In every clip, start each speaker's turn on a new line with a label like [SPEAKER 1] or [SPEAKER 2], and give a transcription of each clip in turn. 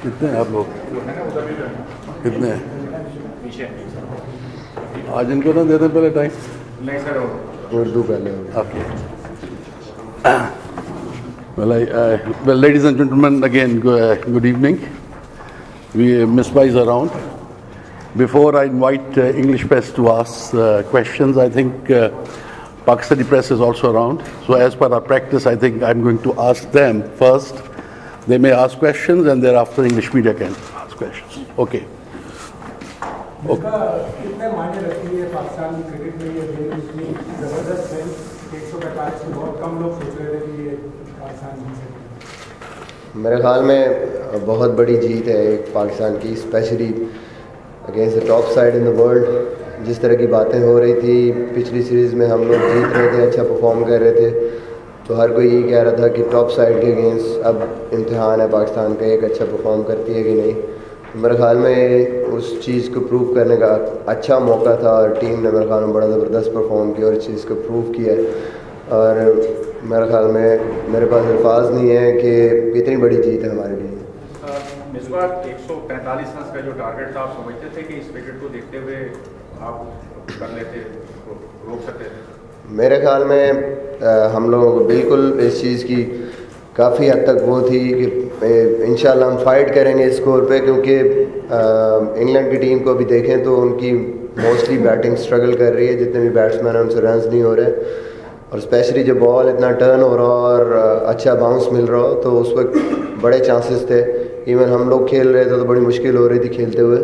[SPEAKER 1] کتنے ہیں آپ لوگ؟ کتنے ہیں؟ آج ان کو نہ دے دیں پہلے ٹائم.
[SPEAKER 2] نہیں سر,
[SPEAKER 1] اردو پہلے. Okay. Well, ladies and gentlemen, again, good evening. Misbah is around. Before I invite English press to ask questions, I think Pakistani press is also around. So as per our practice, I think I'm going to ask them first. They may ask questions and thereafter English media can ask questions. Okay.
[SPEAKER 3] کتنے معنی رکھتی ہے پاکستان کی cricket میں یہ game اتنی زبردست ہے؟ 145 میں بہت کم لوگ سوچ رہے تھے کہ یہ پاکستان جیت سکتے.
[SPEAKER 4] میرے خیال میں بہت بڑی جیت ہے ایک پاکستان کی, especially against the top side in the world. جس طرح کی باتیں ہو رہی تھی پچھلی سیریز میں, ہم لوگ جیت رہے تھے, اچھا پرفارم کر رہے تھے, تو ہر کوئی یہی کہہ رہا تھا کہ ٹاپ سائڈ کے اگینسٹ اب امتحان ہے پاکستان کا, ایک اچھا پرفارم کرتی ہے کہ نہیں. میرے خیال میں اس چیز کو پروو کرنے کا اچھا موقع تھا, اور ٹیم نے میرے خیال میں بڑا زبردست پرفارم کیا اور اس چیز کو پروو کیا ہے. اور میرے خیال میں میرے پاس الفاظ نہیں ہے کہ اتنی بڑی جیت ہے ہمارے لیے.
[SPEAKER 2] مصباح 145 رنز کا جو ٹارگیٹ تھا, آپ سمجھتے تھے کہ اس وکٹ کو دیکھتے ہوئے آپ کر لیتے, روک سکتے تھے؟
[SPEAKER 4] میرے خیال میں ہم لوگوں کو بالکل اس چیز کی کافی حد تک وہ تھی کہ انشاءاللہ ہم فائٹ کریں گے اسکور پہ, کیونکہ انگلینڈ کی ٹیم کو بھی دیکھیں تو ان کی موسٹلی بیٹنگ اسٹرگل کر رہی ہے, جتنے بھی بیٹسمین ہیں ان سے رنز نہیں ہو رہے, اور اسپیشلی جب بال اتنا ٹرن ہو رہا اور اچھا باؤنس مل رہا ہو تو اس وقت بڑے چانسز تھے. ایون ہم لوگ کھیل رہے تھے تو بڑی مشکل ہو رہی تھی کھیلتے ہوئے.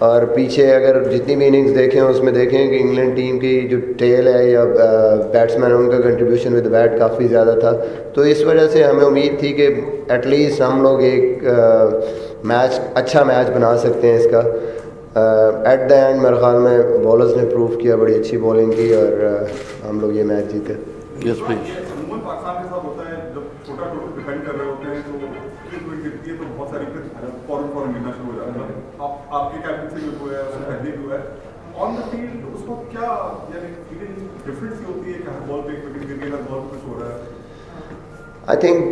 [SPEAKER 4] اور پیچھے اگر جتنی بھی اننگز دیکھیں اس میں دیکھیں کہ انگلینڈ ٹیم کی جو ٹیل ہے یا بیٹسمین ان کا کنٹریبیوشن ود بیٹ کافی زیادہ تھا, تو اس وجہ سے ہمیں امید تھی کہ ایٹ لیسٹ ہم لوگ ایک میچ اچھا میچ بنا سکتے ہیں اس کا. ایٹ دا اینڈ میرے خیال میں بالرز نے پروو کیا, بڑی اچھی بالنگ کی, اور ہم لوگ یہ میچ جیتے.
[SPEAKER 1] یس پلیز.
[SPEAKER 5] پاکستان کے ساتھ ہوتا ہے جب چھوٹا ٹوٹل ڈیفینڈ کر رہے ہوتے ہیں تو گرتی ہے تو بہت ساری فوراً ملنا شروع ہو جاتا ہے. آپ کے کیپٹن سے بھی ہوا ہے, اس سے پہلے بھی ہوا ہے آن دا فیلڈ, اس کو کیا یعنی فیلنگ ڈفرینس یہ ہوتی ہے کہ ہر بال پہ ایک وکٹ گر گئی, ہر بال پہ کچھ ہو رہا ہے؟
[SPEAKER 4] آئی تھنک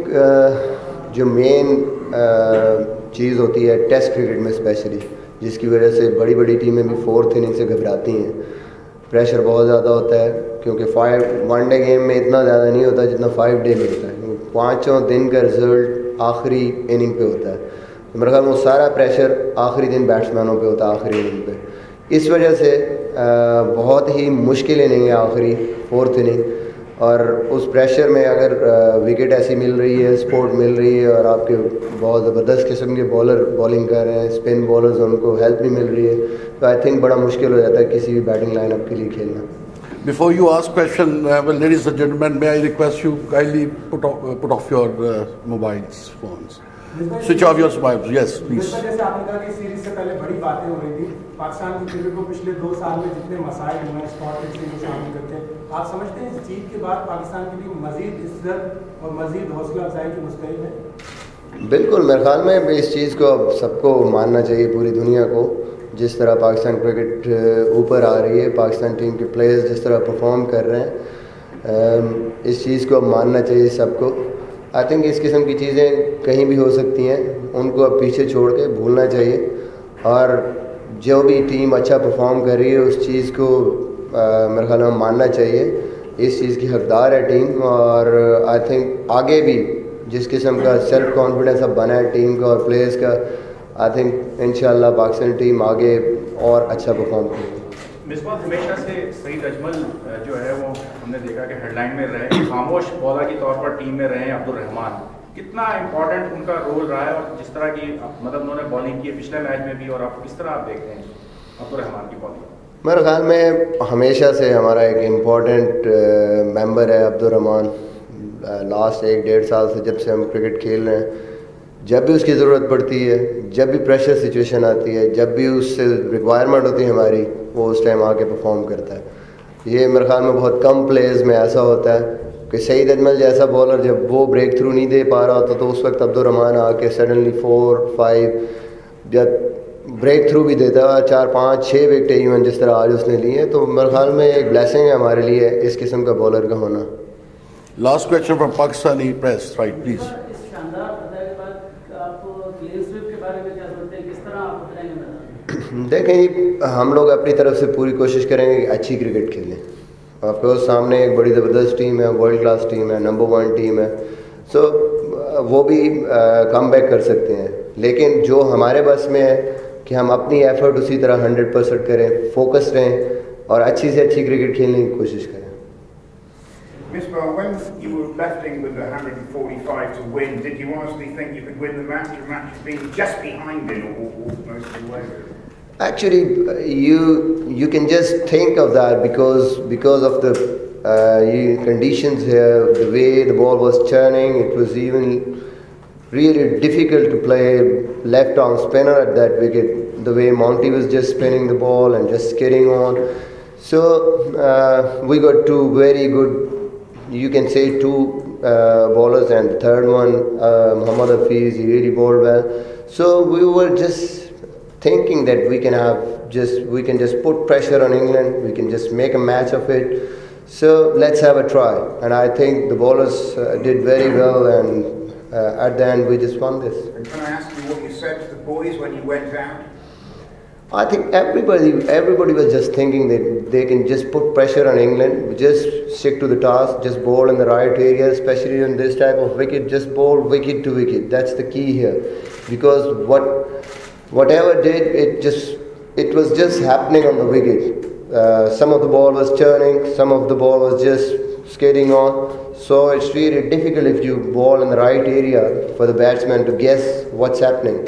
[SPEAKER 4] جو مین چیز ہوتی ہے ٹیسٹ کرکٹ میں اسپیشلی, جس کی وجہ سے بڑی بڑی ٹیمیں بھی 4th اننگ سے گھبراتی ہیں, پریشر بہت زیادہ ہوتا ہے, کیونکہ 1 ڈے گیم میں اتنا زیادہ نہیں ہوتا جتنا 5 ڈے میں ہوتا ہے. 5 دن کا رزلٹ آخری اننگ پہ ہوتا ہے, تو میرے خیال میں وہ سارا پریشر آخری دن بیٹسمینوں پہ ہوتا ہے آخری اننگ پہ. اس وجہ سے بہت ہی مشکل اننگ ہے آخری 4th اننگ, اور اس پریشر میں اگر وکٹ ایسی مل رہی ہے, سپورٹ مل رہی ہے, اور آپ کے بہت زبردست قسم کے بالر بالنگ کر رہے ہیں, اسپن بالرز ان کو ہیلپ بھی مل رہی ہے, تو آئی تھنک بڑا مشکل ہو جاتا ہے کسی بھی بیٹنگ لائن اپ کے لیے کھیلنا.
[SPEAKER 1] Before you ask question, well, ladies and gentlemen, may I request you kindly put off your mobiles phones. Switch off your mobiles. Yes, please.
[SPEAKER 3] جیسے آپ نے کہا کہ سیریز سے پہلے بڑی باتیں ہو رہی تھی, پاکستان کی کرکٹ کو پچھلے 2 سال میں جتنے مسائل ہوئے ہیں اسپاٹ فکسنگ کو شامل کرتے ہیں, آپ سمجھتے ہیں اس جیت کے بعد پاکستان کے لیے مزید عزت اور مزید حوصلہ افزائی کی مستحق ہے؟
[SPEAKER 4] بالکل, میرے خیال میں اس چیز کو اب سب کو ماننا چاہیے, پوری دنیا کو. جس طرح پاکستان کرکٹ اوپر آ رہی ہے, پاکستان ٹیم کے پلیئرز جس طرح پرفارم کر رہے ہیں, اس چیز کو اب ماننا چاہیے سب کو. آئی تھنک اس قسم کی چیزیں کہیں بھی ہو سکتی ہیں, ان کو اب پیچھے چھوڑ کے بھولنا چاہیے, اور جو بھی ٹیم اچھا پرفارم کر رہی ہے اس چیز کو میرے خیال میں ماننا چاہیے. اس چیز کی حقدار ہے ٹیم, اور آئی تھنک آگے بھی جس قسم کا سیلف کانفیڈنس اب بنا ہے ٹیم کا اور پلیئرز کا, آئی تھنک انشاءاللہ پاکستان ٹیم آگے اور اچھا پرفارم کرے گی.
[SPEAKER 2] مصباح, ہمیشہ سے سعید اجمل جو ہے وہ ہم نے دیکھا کہ ہیڈ لائن میں رہے, خاموش بالر کے طور پر ٹیم میں رہے. عبدالرحمان, کتنا امپورٹنٹ ان کا رول رہا ہے, اور جس طرح کی مطلب انہوں نے بالنگ کی ہے پچھلے میچ میں بھی, اور آپ کس طرح آپ دیکھتے ہیں عبدالرحمان کی بالنگ؟
[SPEAKER 4] میرے خیال میں ہمیشہ سے ہمارا ایک امپورٹنٹ ممبر ہے عبدالرحمان. لاسٹ 1-1.5 سال سے جب سے ہم کرکٹ کھیل رہے ہیں, جب بھی اس کی ضرورت پڑتی ہے, جب بھی پریشر سچویشن آتی ہے, جب بھی اس سے ریکوائرمنٹ ہوتی ہے ہماری, وہ اس ٹائم آ کے پرفارم کرتا ہے. یہ میرے خیال میں بہت کم پلیئرز میں ایسا ہوتا ہے کہ سعید اجمل جیسا بالر جب وہ بریک تھرو نہیں دے پا رہا ہوتا تو اس وقت عبدالرحمان آ کے سڈنلی 4-5 یا ब्रेक थ्रू भी देता है, 4-5-6 विकेट इवन जिस तरह आज उसने लिए, तो मेरे ख्याल में एक ब्लेसिंग है हमारे लिए इस किस्म का बॉलर का होना।
[SPEAKER 1] Last question from Pakistani press, right, please.
[SPEAKER 6] इस शानदार फतह के बाद आप क्लीन स्वीप के बारे में क्या सोचते हैं, किस तरह आप बताएंगे मैदान?
[SPEAKER 4] देखें, हम लोग अपनी तरफ से पूरी कोशिश करेंगे कि अच्छी क्रिकेट खेलें। ऑफकोर्स सामने एक बड़ी ज़बरदस्त टीम है, वर्ल्ड क्लास टीम है, नंबर 1 टीम है, सो वो भी कम बैक कर सकते हैं, लेकिन जो हमारे बस में है कि हम अपनी एफर्ट उसी तरह 100% करें, फोकस रहें और अच्छी से अच्छी क्रिकेट खेलने की कोशिश करें।
[SPEAKER 7] Misbah, when you were left England at 145 to win, did you honestly think you could win the match? Your match has been just behind it all most of the way.
[SPEAKER 4] Actually, you can just think of that because of the conditions here, the way the ball was churning, it was even really difficult to play left arm spinner at that wicket. The way Monty was just spinning the ball and just skidding on. So we got two very good, you can say two bowlers, and the third one, Muhammad Hafiz, he really bowled well. So we were just thinking that we can just put pressure on England, we can just make a match of it. So let's have a try. And I think the bowlers did very well, and at the end we just won this.
[SPEAKER 7] And can I ask you what you said to the boys when you went out?
[SPEAKER 4] I think everybody was just thinking that they can just put pressure on England, just stick to the task, just bowl in the right area, especially in this type of wicket, just bowl wicket to wicket. That's the key here, because whatever did, it was just happening on the wicket. Some of the ball was churning, some of the ball was just skidding on. So it's really difficult if you bowl in the right area for the batsman to guess what's happening.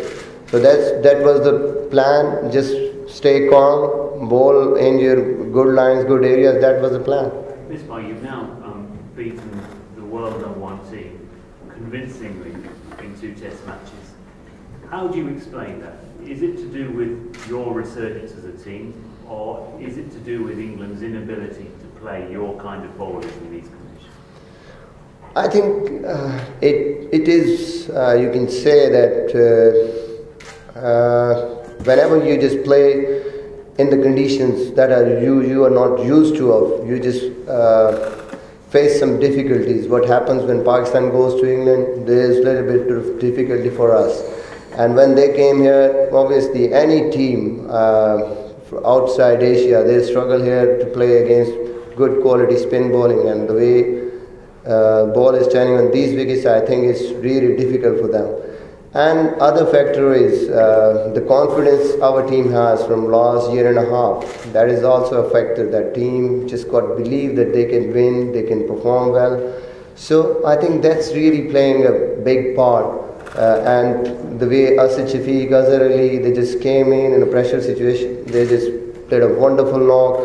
[SPEAKER 4] So that was the plan. Just stay calm, bowl in your good lines, good areas. That was the plan.
[SPEAKER 8] Misbah, you've now beaten the world #1 team convincingly in 2 Test matches. How do you explain that? Is it to do with your resurgence as a team, or is it to do with England's inability to play your kind of bowlers in these conditions?
[SPEAKER 4] I think it is, you can say that whenever you just play in the conditions that you are not used to of, you just face some difficulties. What happens when Pakistan goes to England, there is a little bit of difficulty for us. And when they came here, obviously any team outside Asia, they struggle here to play against good quality spin bowling, and the way ball is turning on these wickets, I think it's really difficult for them. And other factor is the confidence our team has from last year and a half. That is also a factor. That team just got belief that they can win, they can perform well. So I think that's really playing a big part. And the way Asad Shafiq, Azhar Ali, they just came in a pressure situation. They just played a wonderful knock.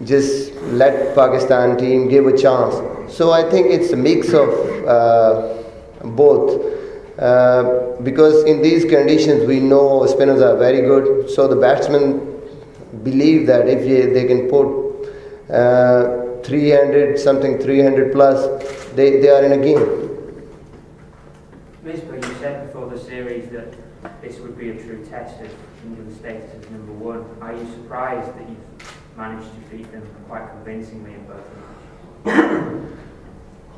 [SPEAKER 4] Just let Pakistan team give a chance. So I think it's a mix of both. Because in these conditions we know spinners are very good, so the batsmen believe that if they can put 300 plus, they are in a game.
[SPEAKER 9] Misbah, you said before the series that this would be a true test of England's status as #1. Are you surprised that you've managed to beat them quite convincingly in both matches?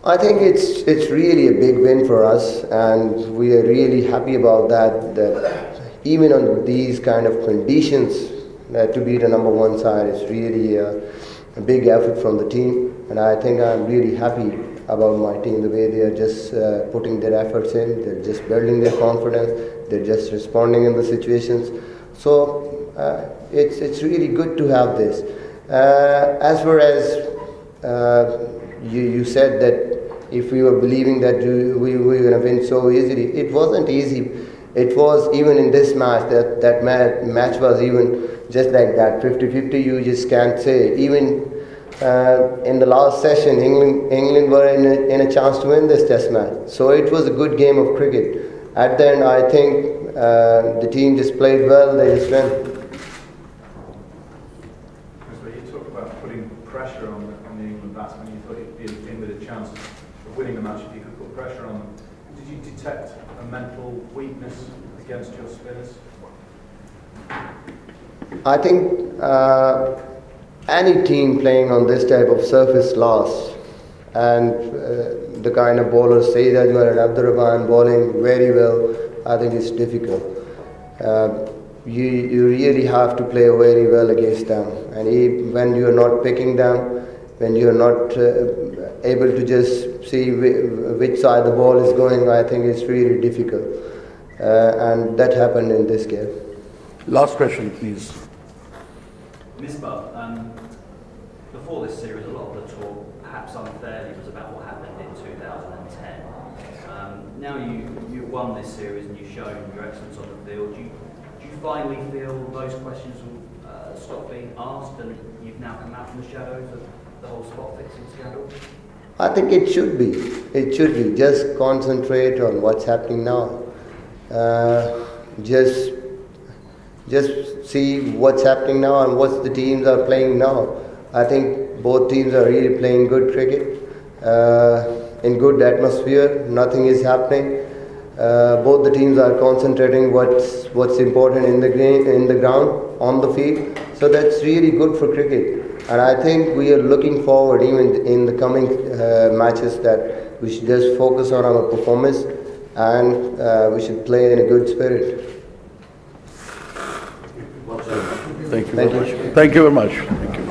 [SPEAKER 4] I think it's really a big win for us, and we are really happy about that. That even on these kind of conditions, to beat a #1 side is really a big effort from the team, and I think I'm really happy about my team, the way they are just putting their efforts in. They're just building their confidence. They're just responding in the situations. So it's really good to have this. As far as you said that if we were believing that we were going to win so easily, it wasn't easy. It was even in this match, that match was even just like that, 50-50, you just can't say. Even in the last session, England were in a chance to win this test match. So it was a good game of cricket. At the end, I think the team just played well, they just won.
[SPEAKER 2] You talked about putting pressure on the England batsmen. You thought you'd be in with a chance of winning the match if you could put pressure on them. Did you detect a mental weakness against your spinners?
[SPEAKER 4] I think any team playing on this type of surface lost, and the kind of bowlers Saeed Ajmal and Abdurrahman bowling very well, I think it's difficult. You really have to play very well against them, and when you are not picking them, when you are not able to just see which side the ball is going, I think it's really difficult, and that happened in this game.
[SPEAKER 1] Last question, please.
[SPEAKER 10] Misbah, before this series, a lot of the talk, perhaps unfairly, was about what happened in 2010. Now you've won this series and you've shown your excellence on the field. Do you finally feel those questions will stop being asked and you've now come out from the shadows of the whole spot fixing scandal?
[SPEAKER 4] I think it should be. It should be. Just concentrate on what's happening now. Just see what's happening now and what the teams are playing now. I think both teams are really playing good cricket in good atmosphere. Nothing is happening. Both the teams are concentrating what's important in the game, in the ground, on the field. So that's really good for cricket. And I think we are looking forward, even in the coming matches, that we should just focus on our performance and we should play in a good spirit.
[SPEAKER 1] Thank you very much. Thank you very much. Thank you.